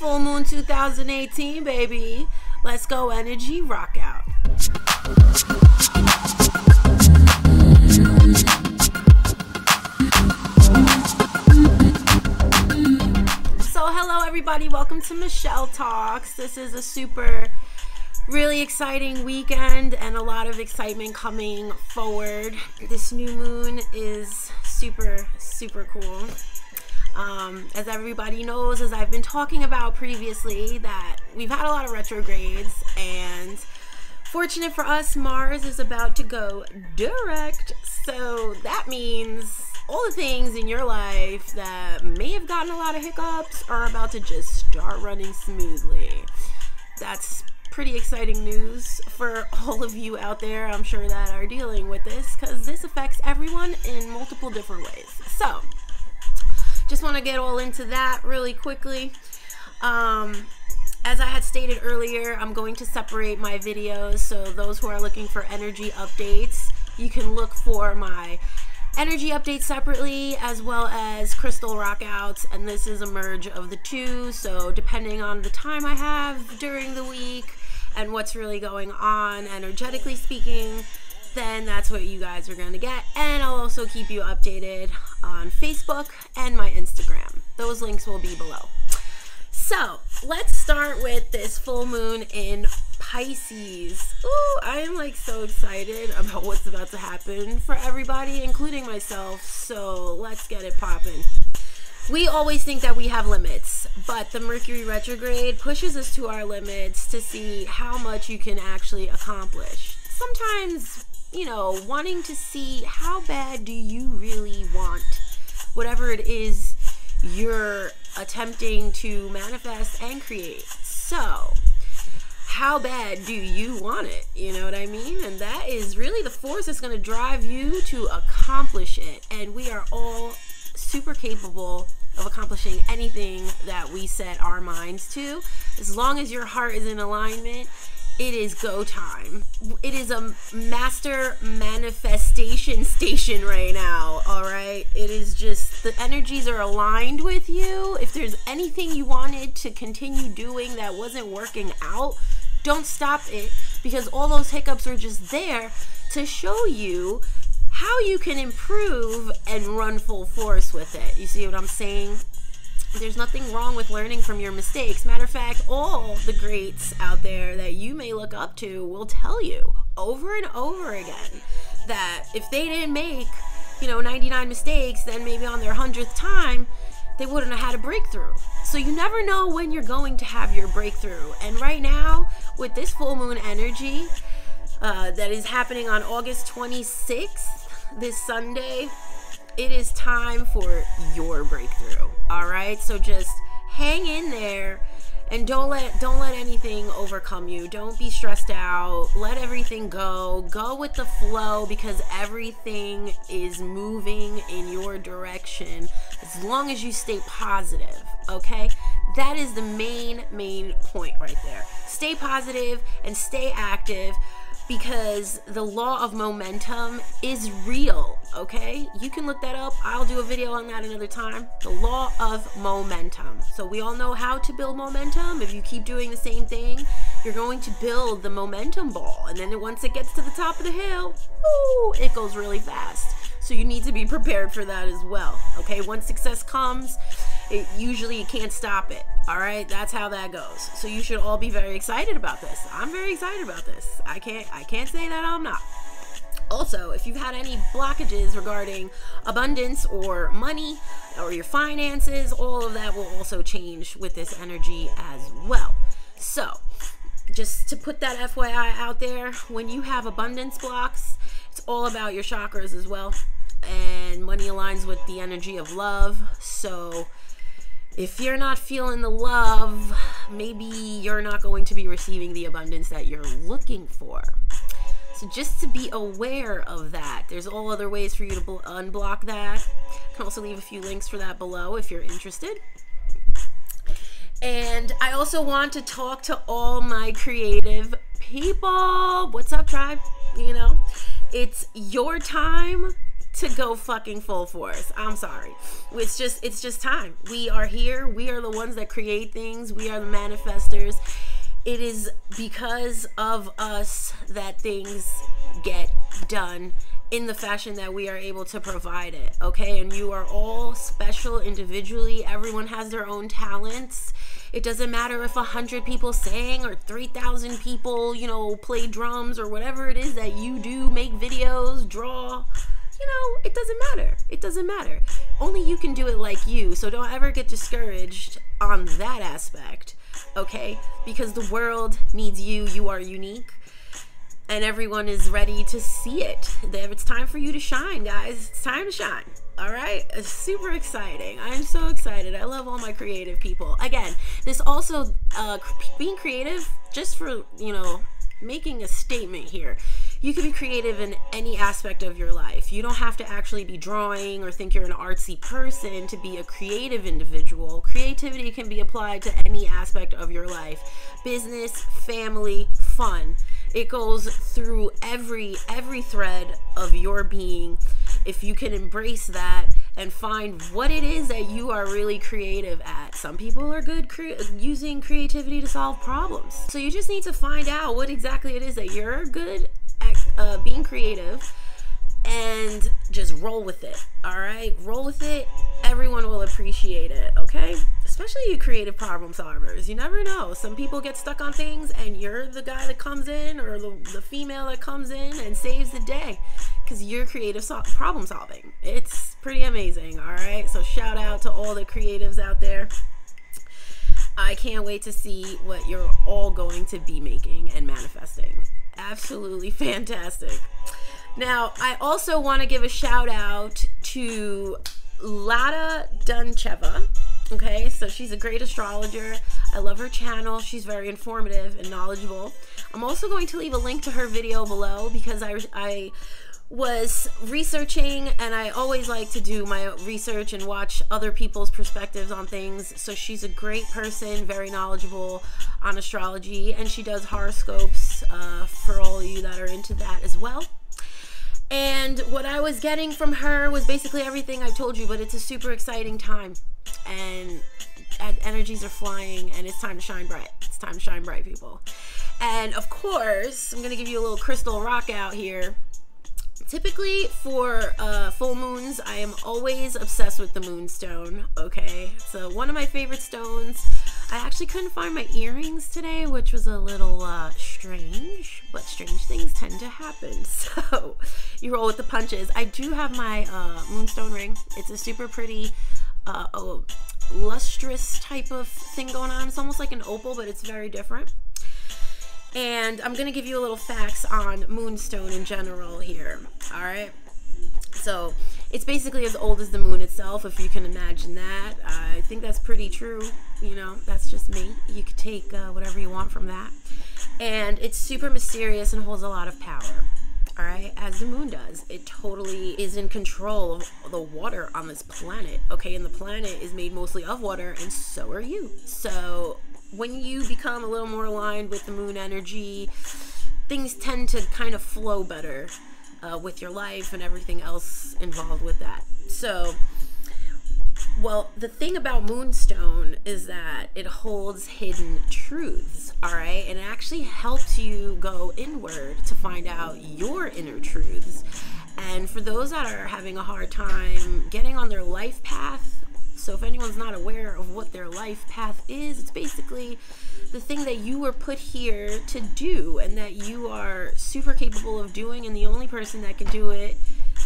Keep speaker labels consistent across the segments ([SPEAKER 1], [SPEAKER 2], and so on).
[SPEAKER 1] Full moon 2018, baby. Let's go energy, rock out. So hello everybody, welcome to Michelle Talks. This is a really exciting weekend and a lot of excitement coming forward. This new moon is super cool. As everybody knows, as I've been talking about previously, that we've had a lot of retrogrades, and fortunate for us, Mars is about to go direct. So that means all the things in your life that may have gotten a lot of hiccups are about to just start running smoothly. That's pretty exciting news for all of you out there, I'm sure, that are dealing with this, because this affects everyone in multiple different ways. So just want to get all into that really quickly. As I had stated earlier, I'm going to separate my videos, so those who are looking for energy updates, you can look for my energy updates separately, as well as crystal rockouts, and this is a merge of the two. So depending on the time I have during the week and what's really going on energetically speaking, then that's what you guys are going to get. And I'll also keep you updated on Facebook and my Instagram. Those links will be below. So let's start with this full moon in Pisces. Ooh, I am like so excited about what's about to happen for everybody, including myself. So let's get it popping. We always think that we have limits, but the Mercury retrograde pushes us to our limits to see how much you can actually accomplish. Sometimes, you know, wanting to see how bad do you really want whatever it is you're attempting to manifest and create. So how bad do you want it? You know what I mean? And that is really the force that's going to drive you to accomplish it. And we are all super capable of accomplishing anything that we set our minds to. As long as your heart is in alignment, it is go time. It is a master manifestation station right now, all right? It is just, the energies are aligned with you. If there's anything you wanted to continue doing that wasn't working out, don't stop it, because all those hiccups are just there to show you how you can improve and run full force with it. You see what I'm saying? There's nothing wrong with learning from your mistakes. Matter of fact, all the greats out there that you may look up to will tell you over and over again that if they didn't make, 99 mistakes, then maybe on their 100th time, they wouldn't have had a breakthrough. So you never know when you're going to have your breakthrough. And right now, with this full moon energy that is happening on August 26th, this Sunday, it is time for your breakthrough. All right, so just hang in there and don't let anything overcome you. Don't be stressed out. Let everything go with the flow, because everything is moving in your direction as long as you stay positive. Okay, that is the main point right there. Stay positive and stay active, because the law of momentum is real, okay? You can look that up. I'll do a video on that another time. The law of momentum. So we all know how to build momentum. If you keep doing the same thing, you're going to build the momentum ball. And then once it gets to the top of the hill, woo, it goes really fast. So you need to be prepared for that as well, okay? Once success comes, you can't stop it. All right, that's how that goes. So you should all be very excited about this. I'm very excited about this. I can't say that I'm not. Also, if you've had any blockages regarding abundance or money or your finances, all of that will also change with this energy as well. So just to put that FYI out there, when you have abundance blocks, it's all about your chakras as well. And money aligns with the energy of love. So if you're not feeling the love, maybe you're not going to be receiving the abundance that you're looking for. So just to be aware of that. There's all other ways for you to unblock that. I can also leave a few links for that below if you're interested. And I also want to talk to all my creative people. What's up, tribe? It's your time to go fucking full force. I'm sorry. It's just time. We are here. We are the ones that create things. We are the manifestors. It is because of us that things get done in the fashion that we are able to provide it, okay? And you are all special individually. Everyone has their own talents. It doesn't matter if 100 people sang or 3,000 people, you know, play drums or whatever it is that you do, make videos, draw. You know, it doesn't matter. It doesn't matter. Only you can do it like you. So don't ever get discouraged on that aspect, okay? Because the world needs you. You are unique. And everyone is ready to see it. It's time for you to shine, guys. It's time to shine. All right? It's super exciting. I'm so excited. I love all my creative people. Again, this also, being creative, just for, you know, making a statement here. You can be creative in any aspect of your life. You don't have to actually be drawing or think you're an artsy person to be a creative individual. Creativity can be applied to any aspect of your life. Business, family, fun. It goes through every thread of your being. If you can embrace that and find what it is that you are really creative at. Some people are good using creativity to solve problems. So you just need to find out what exactly it is that you're good at being creative, and just roll with it. All right, roll with it. Everyone will appreciate it, okay? Especially you creative problem solvers. You never know. Some people get stuck on things and you're the guy that comes in, or the female that comes in and saves the day because you're creative problem solving. It's pretty amazing, all right? So shout out to all the creatives out there. I can't wait to see what you're all going to be making and manifesting. Absolutely fantastic. Now, I also want to give a shout out to Labradorite. Okay, so she's a great astrologer. I love her channel. She's very informative and knowledgeable. I'm also going to leave a link to her video below because I was researching, and I always like to do my research and watch other people's perspectives on things. So she's a great person, very knowledgeable on astrology, and she does horoscopes for all of you that are into that as well. And what I was getting from her was basically everything I've told you, but it's a super exciting time, and energies are flying, and it's time to shine bright. It's time to shine bright, people. And of course, I'm going to give you a little crystal rock out here. Typically for full moons, I am always obsessed with the Moonstone, okay? So one of my favorite stones. I actually couldn't find my earrings today, which was a little strange, but strange things tend to happen. So you roll with the punches. I do have my Moonstone Ring. It's a super pretty, lustrous type of thing going on. It's almost like an opal, but it's very different. And I'm going to give you a little facts on Moonstone in general here, all right? So it's basically as old as the moon itself, if you can imagine that. I think that's pretty true. You know, that's just me. You could take whatever you want from that. And it's super mysterious and holds a lot of power, all right, as the moon does. It totally is in control of the water on this planet, okay? And the planet is made mostly of water, and so are you. So when you become a little more aligned with the moon energy, things tend to kind of flow better with your life and everything else involved with that. So, well, the thing about Moonstone is that it holds hidden truths, all right? And it actually helps you go inward to find out your inner truths. And for those that are having a hard time getting on their life path, so if anyone's not aware of what their life path is, it's basically the thing that you were put here to do and that you are super capable of doing, and the only person that can do it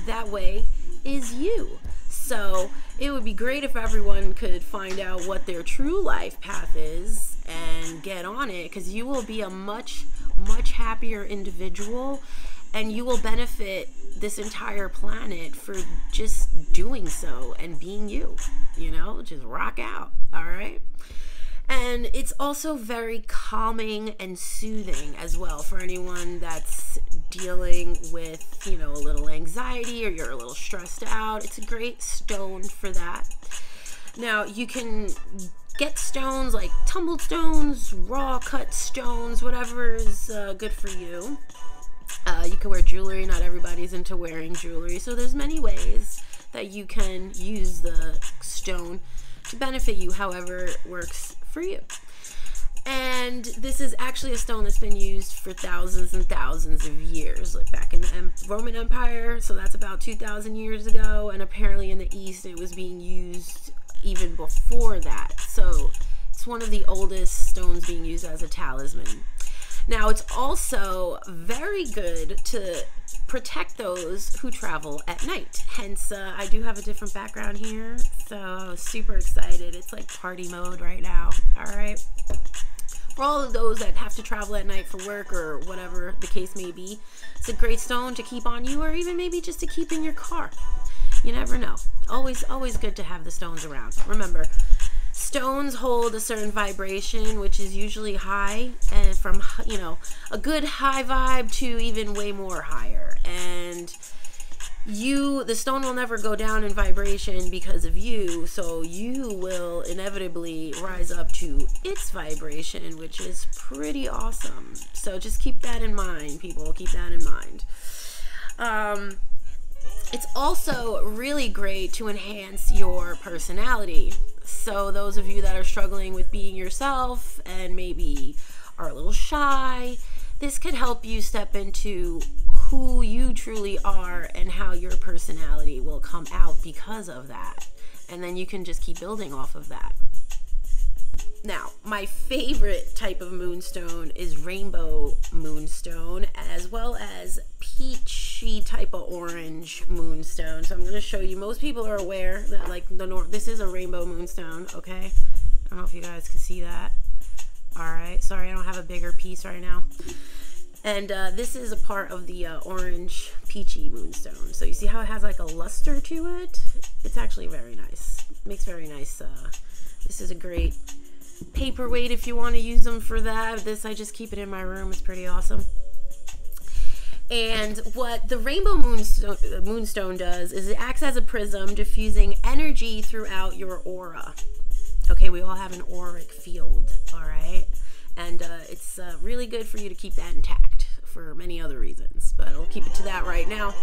[SPEAKER 1] that way is you. So it would be great if everyone could find out what their true life path is and get on it, because you will be a much happier individual, and you will benefit this entire planet for just doing so and being you, you know, just rock out, all right? And it's also very calming and soothing as well for anyone that's dealing with, you know, a little anxiety or you're a little stressed out. It's a great stone for that. Now, you can get stones like tumbled stones, raw cut stones, whatever is good for you. You can wear jewelry. Not everybody's into wearing jewelry, so there's many ways that you can use the stone to benefit you, however works for you. And this is actually a stone that's been used for thousands and thousands of years, like back in the Roman Empire, so that's about 2,000 years ago, and apparently in the East it was being used even before that. So it's one of the oldest stones being used as a talisman. Now, it's also very good to protect those who travel at night. Hence, I do have a different background here, so I was super excited. It's like party mode right now, all right? For all of those that have to travel at night for work or whatever the case may be, it's a great stone to keep on you, or even maybe just to keep in your car. You never know. Always good to have the stones around. Remember, stones hold a certain vibration, which is usually high, and from, you know, a good high vibe to even way more higher. And the stone will never go down in vibration because of you, so you will inevitably rise up to its vibration, which is pretty awesome. So just keep that in mind, people. Keep that in mind. It's also really great to enhance your personality. So those of you that are struggling with being yourself and maybe are a little shy, this could help you step into who you truly are and how your personality will come out because of that. And then you can just keep building off of that. Now, my favorite type of moonstone is rainbow moonstone, as well as peachy type of orange moonstone. So I'm going to show you. Most people are aware that, like, this is a rainbow moonstone, okay? I don't know if you guys can see that. All right. Sorry, I don't have a bigger piece right now. And this is a part of the orange peachy moonstone. So you see how it has like a luster to it? It's actually very nice. It makes very nice. This is a great paperweight if you want to use them for that. This, I just keep it in my room. It's pretty awesome. And what the rainbow moonstone does is it acts as a prism, diffusing energy throughout your aura. Okay, we all have an auric field, all right? And it's really good for you to keep that intact for many other reasons, but I'll keep it to that right now.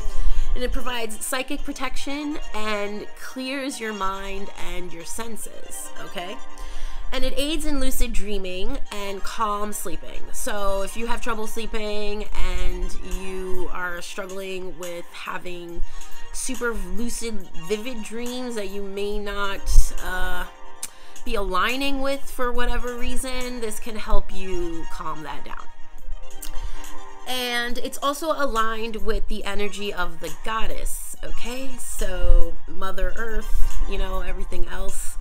[SPEAKER 1] And it provides psychic protection and clears your mind and your senses, okay? And it aids in lucid dreaming and calm sleeping. So if you have trouble sleeping and you are struggling with having super lucid, vivid dreams that you may not be aligning with for whatever reason, this can help you calm that down. And it's also aligned with the energy of the goddess, okay? So Mother Earth, you know, everything else.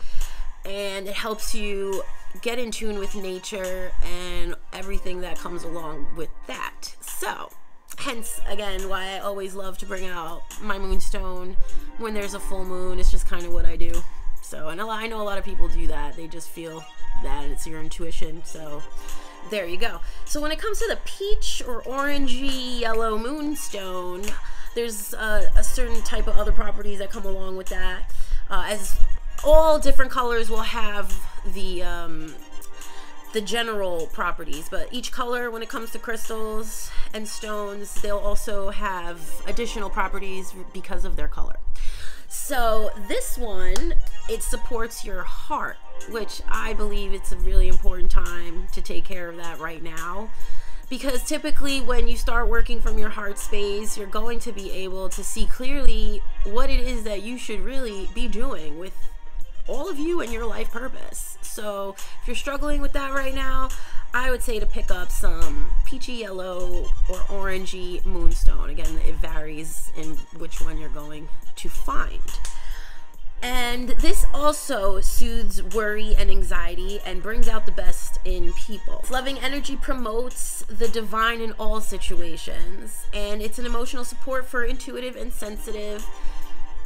[SPEAKER 1] And it helps you get in tune with nature and everything that comes along with that. So, hence, again, why I always love to bring out my moonstone when there's a full moon. It's just kind of what I do. So, and I know a lot of people do that. They just feel that it's your intuition. So, there you go. So, when it comes to the peach or orangey yellow moonstone, there's a certain type of other properties that come along with that. As all different colors will have the general properties, but each color, when it comes to crystals and stones, they'll also have additional properties because of their color. So this one, it supports your heart, which I believe it's a really important time to take care of that right now. Because typically when you start working from your heart space, you're going to be able to see clearly what it is that you should really be doing with all of you and your life purpose. So if you're struggling with that right now, I would say to pick up some peachy yellow or orangey moonstone. Again, it varies in which one you're going to find. And this also soothes worry and anxiety and brings out the best in people. Loving energy promotes the divine in all situations, and it's an emotional support for intuitive and sensitive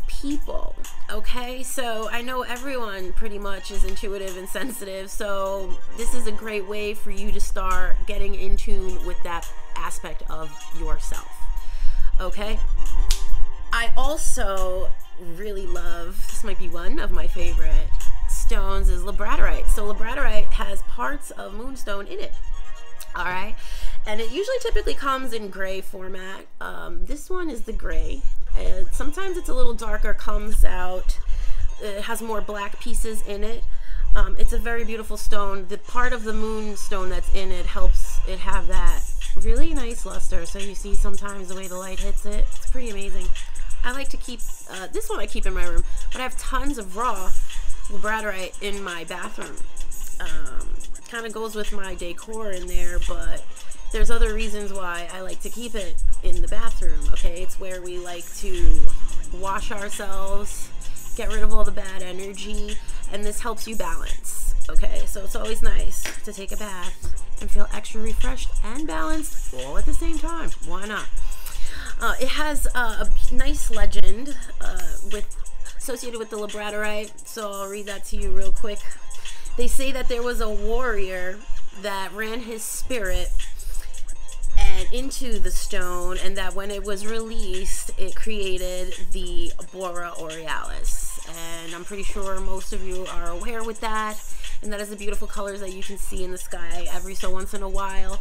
[SPEAKER 1] people. Okay, so I know everyone pretty much is intuitive and sensitive, so this is a great way for you to start getting in tune with that aspect of yourself. Okay, I also really love, this might be one of my favorite stones, is Labradorite. So Labradorite has parts of Moonstone in it. All right, and it usually typically comes in gray format. This one is the gray, and sometimes it's a little darker, comes out, it has more black pieces in it. It's a very beautiful stone. The part of the moonstone that's in it helps it have that really nice luster. So you see sometimes the way the light hits it, it's pretty amazing. I like to keep, this one I keep in my room, but I have tons of raw Labradorite in my bathroom. Kind of goes with my decor in there, but there's other reasons why I like to keep it in the bathroom, okay? It's where we like to wash ourselves, get rid of all the bad energy, and this helps you balance, okay? So it's always nice to take a bath and feel extra refreshed and balanced all at the same time. Why not? It has a nice legend associated with the Labradorite, so I'll read that to you real quick. They say that there was a warrior that ran his spirit and into the stone, and that when it was released, it created the Aurora Borealis. And I'm pretty sure most of you are aware with that. And that is the beautiful colors that you can see in the sky every so once in a while.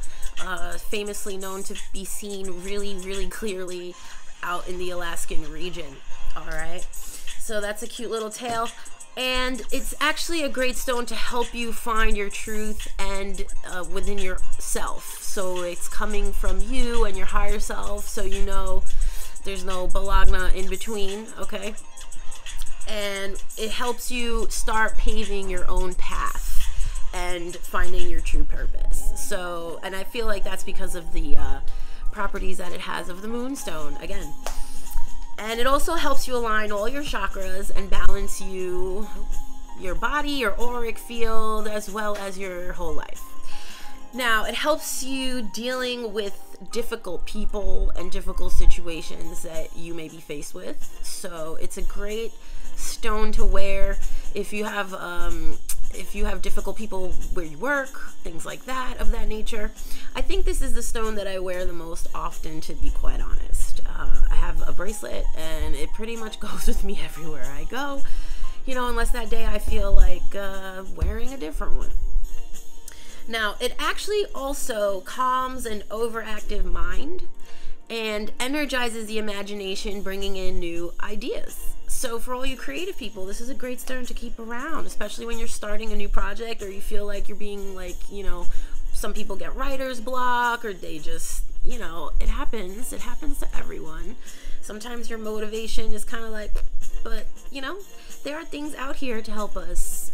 [SPEAKER 1] Famously known to be seen really, really clearly out in the Alaskan region. All right. So that's a cute little tale. And it's actually a great stone to help you find your truth and within yourself. So it's coming from you and your higher self, so you know there's no balagna in between, okay? And it helps you start paving your own path and finding your true purpose. So, and I feel like that's because of the properties that it has of the moonstone, again. And it also helps you align all your chakras and balance your body, your auric field, as well as your whole life. Now, it helps you dealing with difficult people and difficult situations that you may be faced with. So it's a great stone to wear if you have difficult people where you work, things like that, of that nature. I think this is the stone that I wear the most often, to be quite honest. I have a bracelet and it pretty much goes with me everywhere I go, you know, unless that day I feel like wearing a different one. Now, it actually also calms an overactive mind and energizes the imagination, bringing in new ideas. So for all you creative people, this is a great stone to keep around, especially when you're starting a new project or you feel like you're being like, you know, some people get writer's block or they just, you know, it happens to everyone. Sometimes your motivation is kind of like, but, you know, there are things out here to help us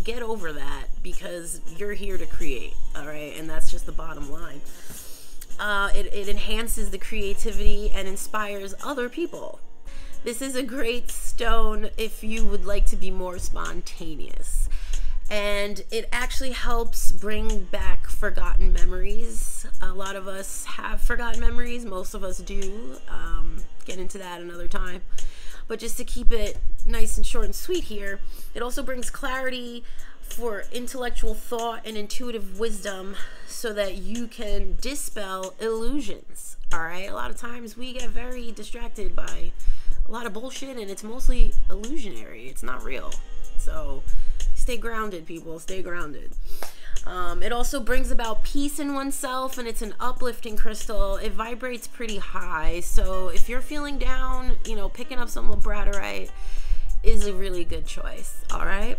[SPEAKER 1] get over that, because you're here to create, all right? And that's just the bottom line. It enhances the creativity and inspires other people. This is a great stone if you would like to be more spontaneous. And it actually helps bring back forgotten memories. A lot of us have forgotten memories. Most of us do. Get into that another time. But just to keep it nice and short and sweet here, it also brings clarity for intellectual thought and intuitive wisdom so that you can dispel illusions. All right? A lot of times we get very distracted by a lot of bullshit, and it's mostly illusionary. It's not real. So stay grounded, people. Stay grounded. It also brings about peace in oneself, and it's an uplifting crystal. It vibrates pretty high. So if you're feeling down, you know, picking up some Labradorite is a really good choice. All right.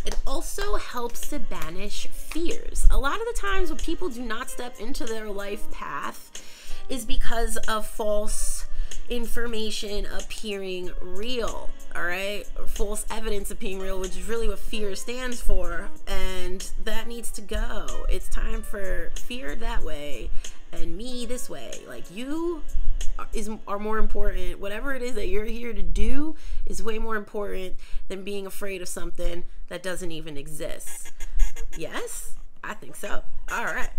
[SPEAKER 1] It also helps to banish fears. A lot of the times when people do not step into their life path is because of false information appearing real, all right? Or false evidence appearing real, which is really what fear stands for, and that needs to go. It's time for fear that way and me this way. Like, you are more important. Whatever it is that you're here to do is way more important than being afraid of something that doesn't even exist. Yes? I think so. All right.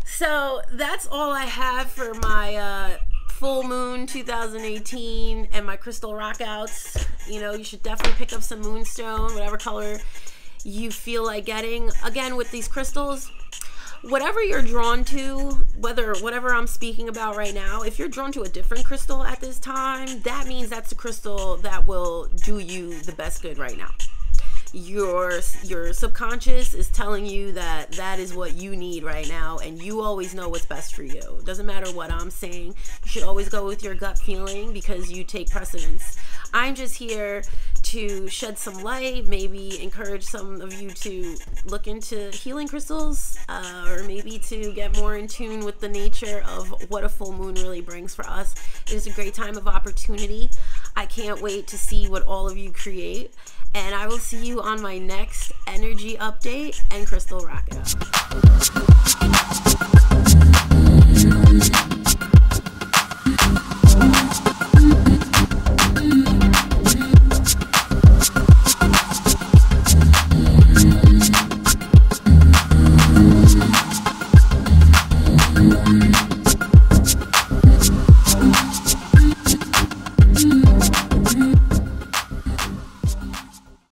[SPEAKER 1] So that's all I have for my full moon 2018 and my crystal rockouts. You know, you should definitely pick up some moonstone, whatever color you feel like getting. Again, with these crystals, whatever you're drawn to, whatever I'm speaking about right now, if you're drawn to a different crystal at this time, that means that's the crystal that will do you the best good right now. your subconscious is telling you that that is what you need right now, and you always know what's best for you. It doesn't matter what I'm saying. You should always go with your gut feeling because you take precedence. I'm just here to shed some light, maybe encourage some of you to look into healing crystals, or maybe to get more in tune with the nature of what a full moon really brings for us. It is a great time of opportunity. I can't wait to see what all of you create, and I will see you on my next energy update and crystal rockout.